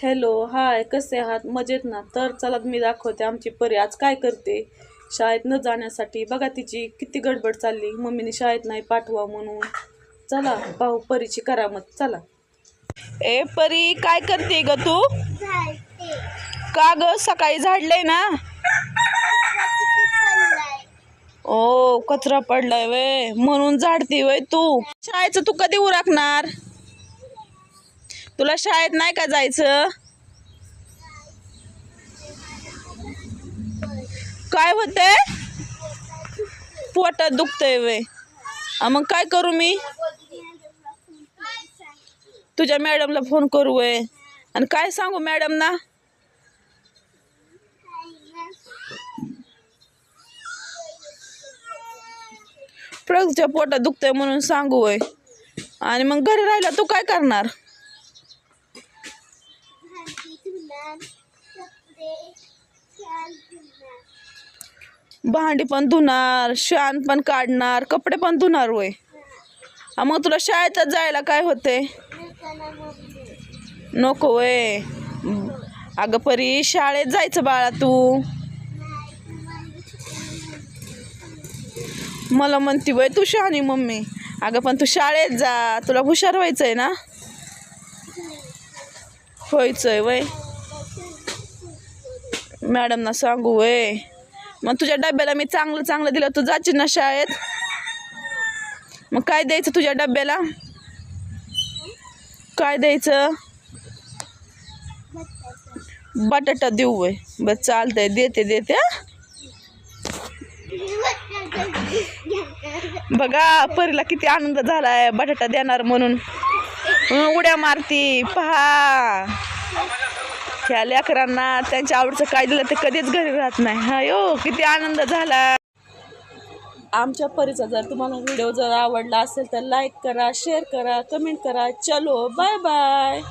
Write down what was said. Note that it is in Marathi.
हॅलो, हाय, कसे आहात? मजेत ना? तर चला मी दाखवते आमची परी आज काय करते. शाळेत न जाण्यासाठी बघा तिची किती गडबड चालली. मम्मीने शाळेत नाही पाठवा म्हणून. चला पाहू परीची करामत. चला. ए परी, काय करते ग तू? का ग, सकाळी झाडलंय ना? ओ, कचरा पडलाय वय म्हणून झाडती वय तू. शाळेचं तू कधी उरकणार? तुला शाळेत नाही का जायचं? काय होतंय? पोटात दुखतंय वय. मग काय करू मी? तुझ्या मॅडमला फोन करू वय. आणि काय सांगू मॅडम ना? प्रगतीच्या पोटात दुखतंय म्हणून सांगू वय. आणि मग घरी राहिला तू काय करणार? भांडी पण धुणार, शान पण काढणार, कपडे पण धुणार वय. मग तुला शाळेतच जायला काय होते? नको वय. अगं परी, शाळेत जायचं बाळा तू. मला म्हणती वय तू शहाणी मम्मी. अगं पण तू शाळेत जा, तुला हुशार व्हायचंय ना? व्हायचंय वय. मॅडमना सांगू वय. मग तुझ्या डब्याला मी चांगलं चांगलं दिलं, तू जाशील ना शाळेत? मग काय द्यायचं तुझ्या डब्याला? काय द्यायचं? बटाटा देऊ वय. बस चालतंय, देते. बघा परीला किती आनंद झालाय बटाटा देणार म्हणून. उड्या मारती पहा. ह्या लेकरांना त्यांच्या आवडीचं काय दिलं ते कधीच घरी राहत नाही. हायो, किती आनंद झाला. आमच्या परीचा जर तुम्हाला व्हिडिओ जर आवडला असेल तर लाईक करा, शेअर करा, कमेंट करा. चलो, बाय बाय.